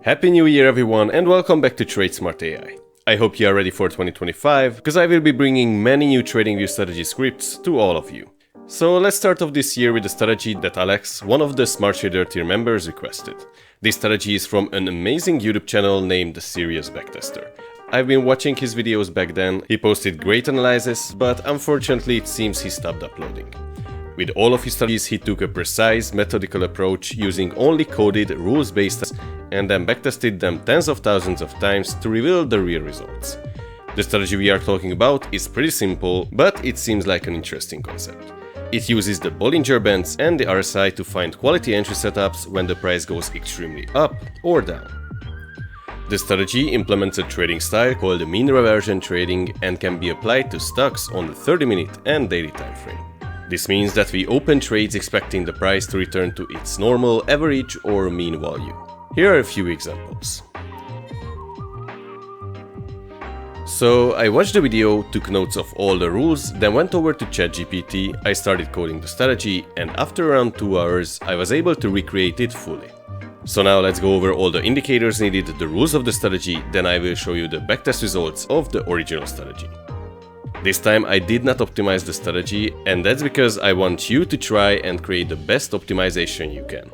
Happy New Year everyone and welcome back to TradeSmart AI. I hope you are ready for 2025 because I will be bringing many new TradingView strategy scripts to all of you. So let's start off this year with a strategy that Alex, one of the Smart Trader tier members, requested. This strategy is from an amazing YouTube channel named Serious Backtester. I've been watching his videos back then, he posted great analysis, but unfortunately it seems he stopped uploading. With all of his strategies, he took a precise, methodical approach using only coded, rules-based tests and then backtested them tens of thousands of times to reveal the real results. The strategy we are talking about is pretty simple, but it seems like an interesting concept. It uses the Bollinger Bands and the RSI to find quality entry setups when the price goes extremely up or down. The strategy implements a trading style called mean reversion trading and can be applied to stocks on the 30-minute and daily time frame. This means that we open trades expecting the price to return to its normal, average or mean value. Here are a few examples. So I watched the video, took notes of all the rules, then went over to ChatGPT, I started coding the strategy, and after around 2 hours I was able to recreate it fully. So now let's go over all the indicators needed, the rules of the strategy, then I will show you the backtest results of the original strategy. This time I did not optimize the strategy, and that's because I want you to try and create the best optimization you can.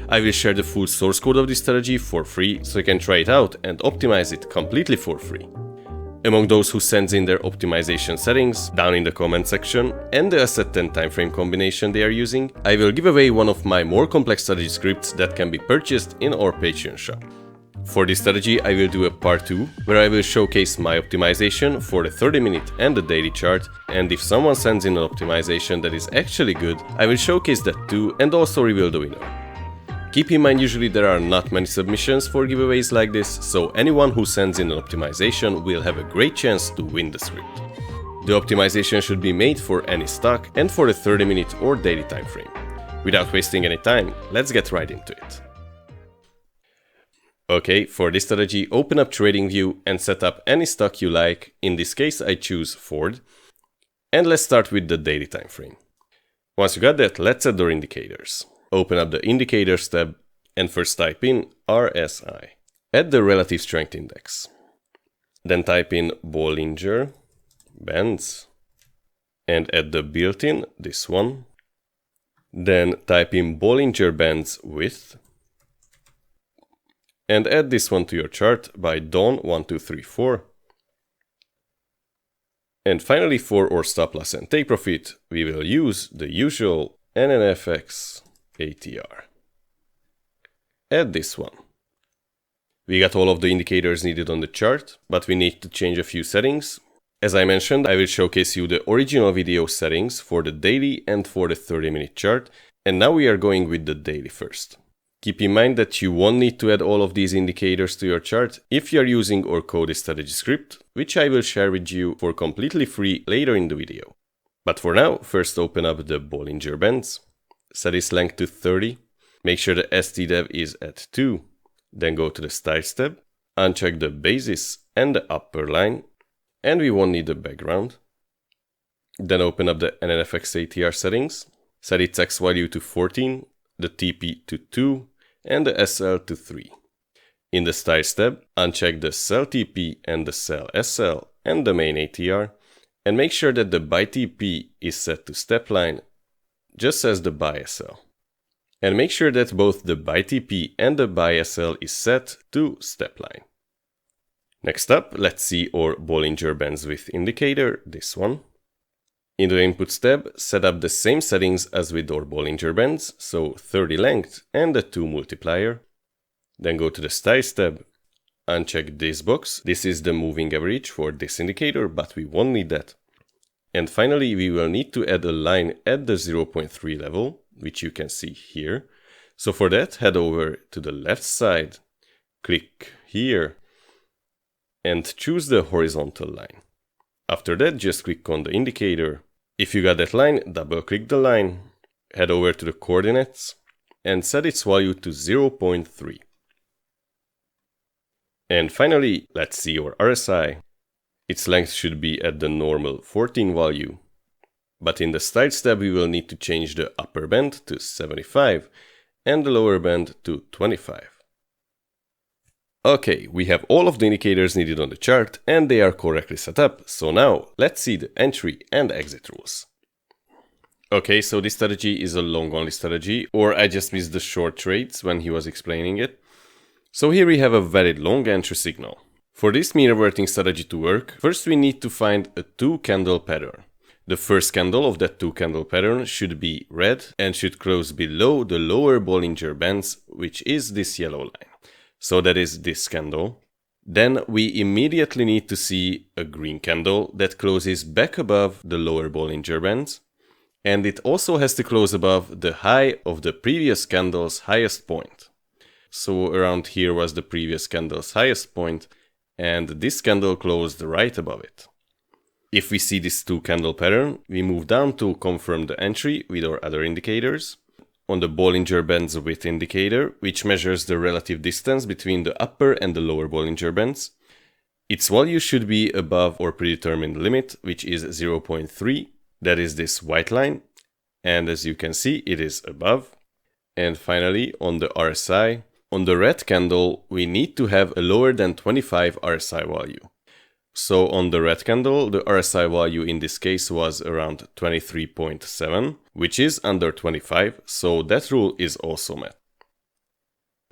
I will share the full source code of this strategy for free, so you can try it out and optimize it completely for free. Among those who sends in their optimization settings, down in the comment section, and the asset and timeframe combination they are using, I will give away one of my more complex strategy scripts that can be purchased in our Patreon shop. For this strategy I will do a part 2, where I will showcase my optimization for the 30-minute and the daily chart, and if someone sends in an optimization that is actually good, I will showcase that too and also reveal the winner. Keep in mind usually there are not many submissions for giveaways like this, so anyone who sends in an optimization will have a great chance to win the script. The optimization should be made for any stock and for the 30-minute or daily time frame. Without wasting any time, let's get right into it. Okay, for this strategy, open up TradingView and set up any stock you like. In this case, I choose Ford. And let's start with the daily time frame. Once you got that, let's add our indicators. Open up the Indicators tab and first type in RSI. Add the Relative Strength Index. Then type in Bollinger Bands and add the built-in, this one. Then type in Bollinger Bands Width. And add this one to your chart by Dawn1234. And finally, for our stop loss and take profit, we will use the usual NNFX ATR. Add this one. We got all of the indicators needed on the chart, but we need to change a few settings. As I mentioned, I will showcase you the original video settings for the daily and for the 30-minute chart, and now we are going with the daily first. Keep in mind that you won't need to add all of these indicators to your chart if you are using our coded strategy script, which I will share with you for completely free later in the video. But for now, first open up the Bollinger Bands, set its length to 30, make sure the STDEV is at 2, then go to the Styles tab, uncheck the basis and the upper line, and we won't need the background. Then open up the NNFX ATR settings, set its X value to 14, the TP to 2, and the SL to 3. In the Styles tab, uncheck the Sell TP and the Sell SL and the main ATR, and make sure that the Buy TP is set to step line, just as the Buy SL. And make sure that both the Buy TP and the Buy SL is set to step line. Next up, let's see our Bollinger Bands Width indicator, this one. In the Inputs tab, set up the same settings as with our Bollinger Bands, so 30 length and the 2 multiplier. Then go to the Styles tab, uncheck this box, this is the moving average for this indicator, but we won't need that. And finally, we will need to add a line at the 0.3 level, which you can see here. So for that, head over to the left side, click here, and choose the horizontal line. After that, just click on the indicator. If you got that line, double click the line, head over to the coordinates, and set its value to 0.3. And finally, let's see our RSI. Its length should be at the normal 14 value. But in the Styles tab, we will need to change the upper band to 75 and the lower band to 25. Okay, we have all of the indicators needed on the chart and they are correctly set up. So now let's see the entry and exit rules. Okay, so this strategy is a long only strategy, or I just missed the short trades when he was explaining it. So here we have a valid long entry signal. For this mean reverting strategy to work, first we need to find a 2-candle pattern. The first candle of that 2-candle pattern should be red and should close below the lower Bollinger Bands, which is this yellow line. So that is this candle. Then we immediately need to see a green candle that closes back above the lower Bollinger Bands. And it also has to close above the high of the previous candle's highest point. So around here was the previous candle's highest point, and this candle closed right above it. If we see this 2-candle pattern, we move down to confirm the entry with our other indicators. On the Bollinger Bands width indicator, which measures the relative distance between the upper and the lower Bollinger Bands, its value should be above our predetermined limit, which is 0.3. That is this white line. And as you can see, it is above. And finally, on the RSI, on the red candle, we need to have a lower than 25 RSI value. So on the red candle, the RSI value in this case was around 23.7, which is under 25, so that rule is also met.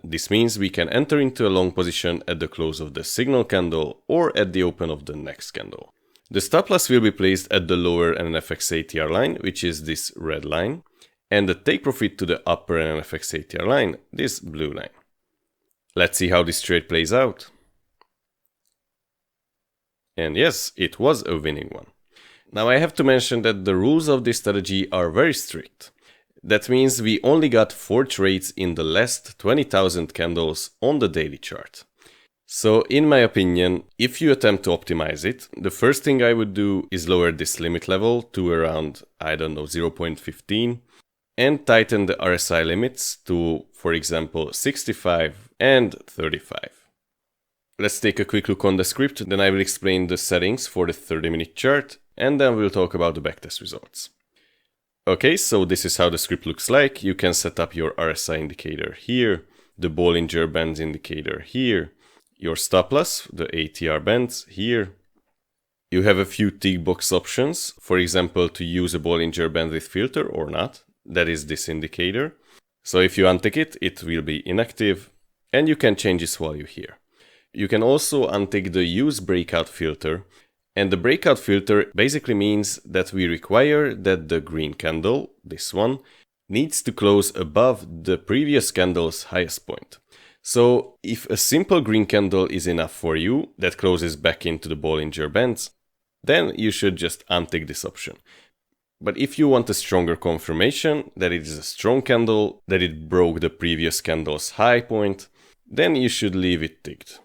This means we can enter into a long position at the close of the signal candle or at the open of the next candle. The stop loss will be placed at the lower NFX ATR line, which is this red line, and the take profit to the upper NFX ATR line, this blue line. Let's see how this trade plays out. And yes, it was a winning one. Now I have to mention that the rules of this strategy are very strict. That means we only got 4 trades in the last 20,000 candles on the daily chart. So in my opinion, if you attempt to optimize it, the first thing I would do is lower this limit level to around, 0.15 and tighten the RSI limits to, for example, 65 and 35. Let's take a quick look on the script, then I will explain the settings for the 30-minute chart, and then we'll talk about the backtest results. Okay, so this is how the script looks like. You can set up your RSI indicator here, the Bollinger Bands indicator here, your stop loss, the ATR bands here. You have a few tick box options, for example, to use a Bollinger Bandwidth filter or not. That is this indicator. So if you untick it, it will be inactive, and you can change its value here. You can also untick the use breakout filter, and the breakout filter basically means that we require that the green candle, this one, needs to close above the previous candle's highest point. So if a simple green candle is enough for you that closes back into the Bollinger Bands, then you should just untick this option. But if you want a stronger confirmation that it is a strong candle, that it broke the previous candle's high point, then you should leave it ticked.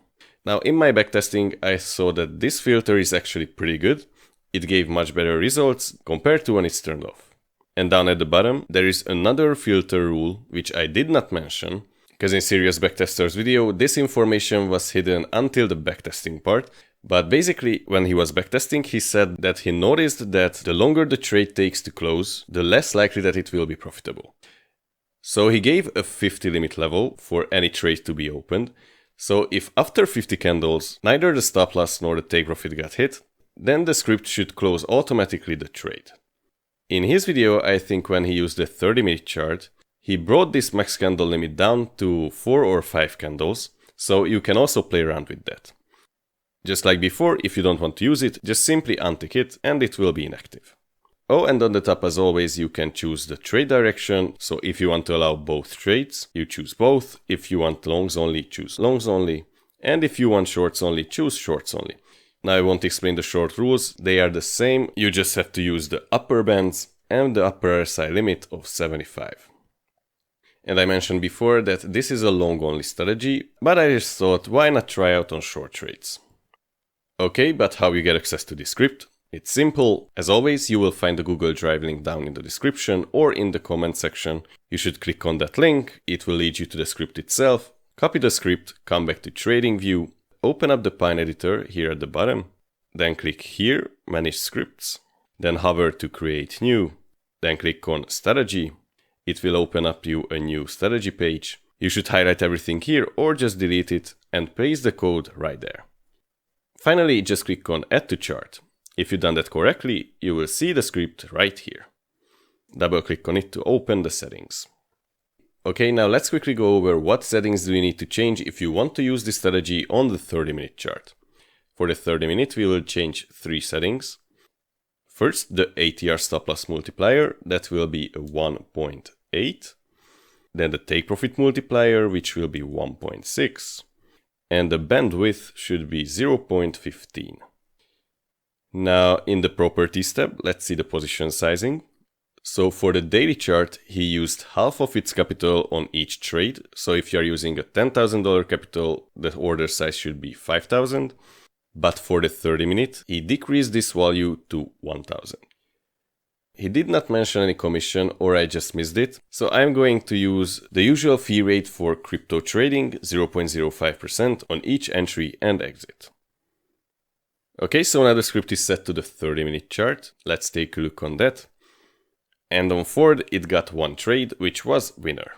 Now in my backtesting, I saw that this filter is actually pretty good. It gave much better results compared to when it's turned off. And down at the bottom, there is another filter rule, which I did not mention, because in Serious Backtester's video, this information was hidden until the backtesting part. But basically, when he was backtesting, he said that he noticed that the longer the trade takes to close, the less likely that it will be profitable. So he gave a 50 limit level for any trade to be opened. So if after 50 candles, neither the stop loss nor the take profit got hit, then the script should close automatically the trade. In his video, I think when he used the 30-minute chart, he brought this max candle limit down to 4 or 5 candles, so you can also play around with that. Just like before, if you don't want to use it, just simply untick it and it will be inactive. Oh, and on the top, as always, you can choose the trade direction. So if you want to allow both trades, you choose both. If you want longs only, choose longs only. And if you want shorts only, choose shorts only. Now I won't explain the short rules. They are the same. You just have to use the upper bands and the upper RSI limit of 75. And I mentioned before that this is a long only strategy, but I just thought, why not try out on short trades? Okay, but how you get access to this script? It's simple. As always, you will find the Google Drive link down in the description or in the comment section. You should click on that link. It will lead you to the script itself. Copy the script, come back to TradingView, open up the Pine editor here at the bottom, then click here, Manage Scripts, then hover to Create New, then click on Strategy. It will open up you a new strategy page. You should highlight everything here or just delete it and paste the code right there. Finally, just click on Add to Chart. If you've done that correctly, you will see the script right here. Double click on it to open the settings. Okay, now let's quickly go over what settings do you need to change if you want to use this strategy on the 30-minute chart. For the 30-minute, we will change 3 settings. First, the ATR stop loss multiplier, that will be a 1.8. Then the take profit multiplier, which will be 1.6. And the bandwidth should be 0.15. Now, in the properties tab, let's see the position sizing. So for the daily chart, he used half of its capital on each trade. So if you are using a $10,000 capital, the order size should be 5,000. But for the 30-minute, he decreased this value to 1,000. He did not mention any commission, or I just missed it. So I'm going to use the usual fee rate for crypto trading, 0.05% on each entry and exit. Okay, so now the script is set to the 30-minute chart. Let's take a look on that. And on Ford, it got 1 trade, which was winner.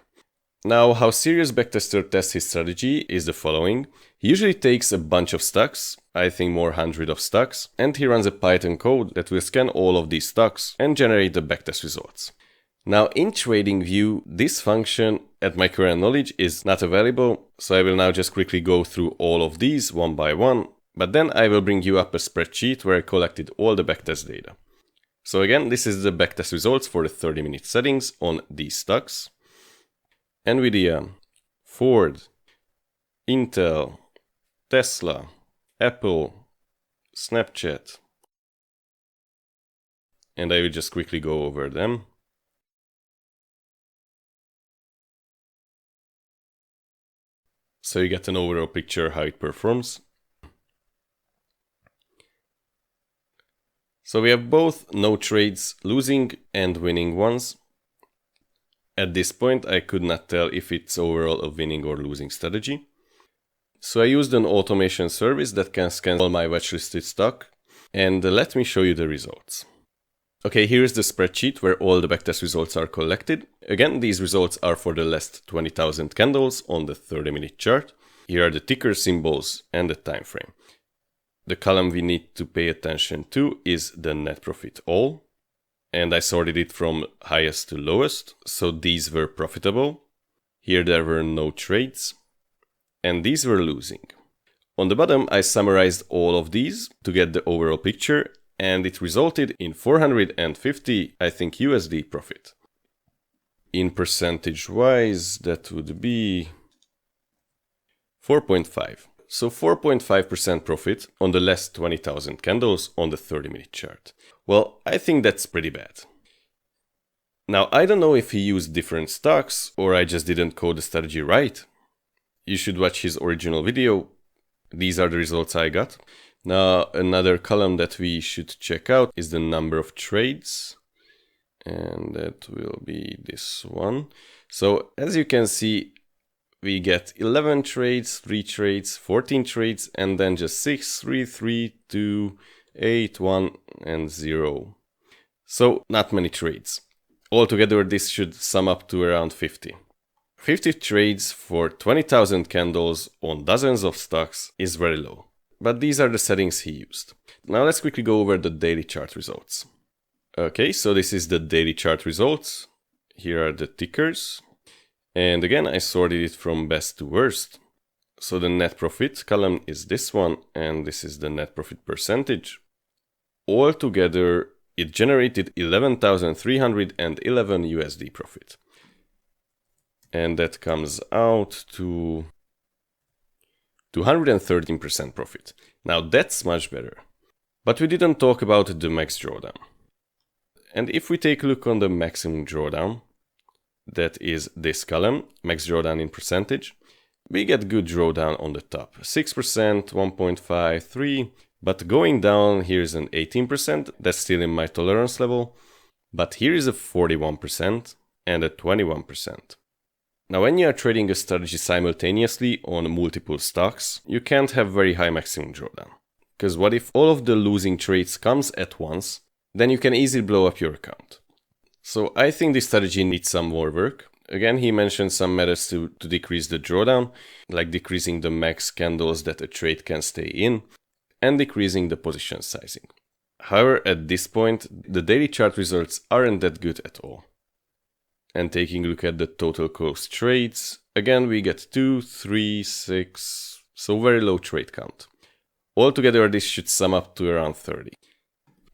Now, how serious Backtester tests his strategy is the following. He usually takes a bunch of stocks, I think more 100 of stocks, and he runs a Python code that will scan all of these stocks and generate the backtest results. Now, in TradingView, this function, at my current knowledge, is not available, so I will now just quickly go through all of these one by one, but then I will bring you up a spreadsheet where I collected all the backtest data. So again, this is the backtest results for the 30-minute settings on these stocks. Nvidia, Ford, Intel, Tesla, Apple, Snapchat. And I will just quickly go over them. So you get an overall picture how it performs. So we have both no trades, losing and winning ones. At this point, I could not tell if it's overall a winning or losing strategy. So I used an automation service that can scan all my watchlisted stock, and let me show you the results. Okay, here is the spreadsheet where all the backtest results are collected. Again, these results are for the last 20,000 candles on the 30-minute chart. Here are the ticker symbols and the time frame. The column we need to pay attention to is the net profit all. And I sorted it from highest to lowest, so these were profitable. Here there were no trades, and these were losing. On the bottom, I summarized all of these to get the overall picture, and it resulted in 450, I think, USD profit. In percentage-wise, that would be 4.5. So 4.5% profit on the last 20,000 candles on the 30-minute chart. Well, I think that's pretty bad. Now, I don't know if he used different stocks or I just didn't code the strategy right. You should watch his original video. These are the results I got. Now, another column that we should check out is the number of trades. And that will be this one. So, as you can see, we get 11 trades, 3 trades, 14 trades, and then just 6, 3, 3, 2, 8, 1, and 0. So, not many trades. Altogether, this should sum up to around 50. 50 trades for 20,000 candles on dozens of stocks is very low. But these are the settings he used. Now let's quickly go over the daily chart results. Okay, so this is the daily chart results. Here are the tickers. And again, I sorted it from best to worst. So the net profit column is this one, and this is the net profit percentage. Altogether, it generated 11,311 USD profit. And that comes out to 213% profit. Now that's much better. But we didn't talk about the max drawdown. And if we take a look on the maximum drawdown, that is this column, max drawdown in percentage, we get good drawdown on the top. 6%, 1.5, 3, but going down, here's an 18%, that's still in my tolerance level, but here is a 41% and a 21%. Now when you are trading a strategy simultaneously on multiple stocks, you can't have very high maximum drawdown. Because what if all of the losing trades comes at once, then you can easily blow up your account. So I think this strategy needs some more work. Again, he mentioned some methods to decrease the drawdown, like decreasing the max candles that a trade can stay in, and decreasing the position sizing. However, at this point, the daily chart results aren't that good at all. And taking a look at the total closed trades, again we get 2, 3, 6, so very low trade count. Altogether this should sum up to around 30.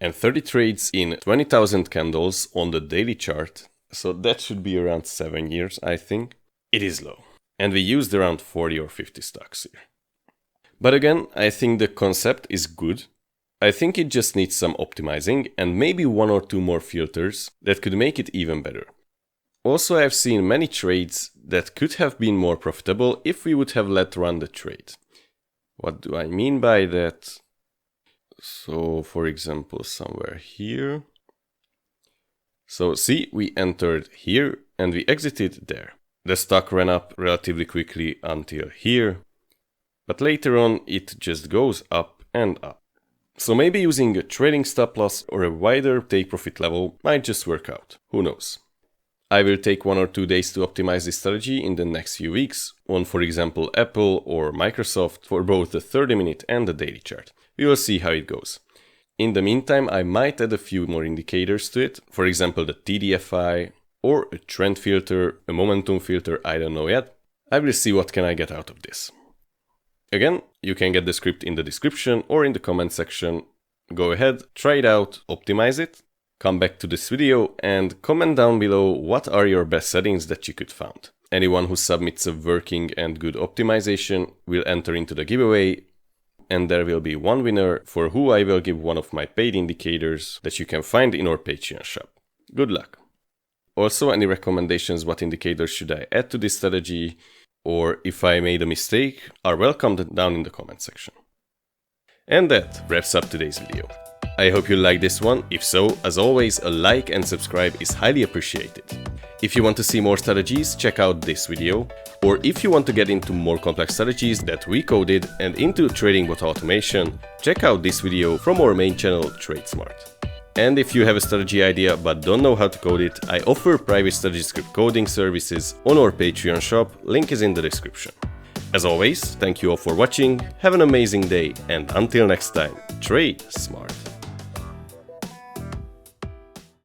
And 30 trades in 20,000 candles on the daily chart, so that should be around 7 years, I think. It is low. And we used around 40 or 50 stocks here. But again, I think the concept is good. I think it just needs some optimizing and maybe 1 or 2 more filters that could make it even better. Also, I've seen many trades that could have been more profitable if we would have let run the trade. What do I mean by that? So, for example, somewhere here. So, see, we entered here and we exited there. The stock ran up relatively quickly until here, but later on it just goes up and up. So maybe using a trading stop loss or a wider take profit level might just work out. Who knows? I will take 1 or 2 days to optimize this strategy in the next few weeks on, for example, Apple or Microsoft for both the 30-minute and the daily chart. We will see how it goes. In the meantime, I might add a few more indicators to it, for example the TDFI or a trend filter, a momentum filter, I don't know yet. I will see what can I get out of this. Again, you can get the script in the description or in the comment section. Go ahead, try it out, optimize it, come back to this video and comment down below what are your best settings that you could find. Anyone who submits a working and good optimization will enter into the giveaway, and there will be one winner for who I will give one of my paid indicators that you can find in our Patreon shop. Good luck! Also, any recommendations what indicators should I add to this strategy, or if I made a mistake, are welcomed down in the comment section. And that wraps up today's video. I hope you liked this one. If so, as always, a like and subscribe is highly appreciated. If you want to see more strategies, check out this video. Or if you want to get into more complex strategies that we coded and into trading bot automation, check out this video from our main channel, TradeSmart. And if you have a strategy idea but don't know how to code it, I offer private strategy script coding services on our Patreon shop, link is in the description. As always, thank you all for watching, have an amazing day, and until next time, trade smart.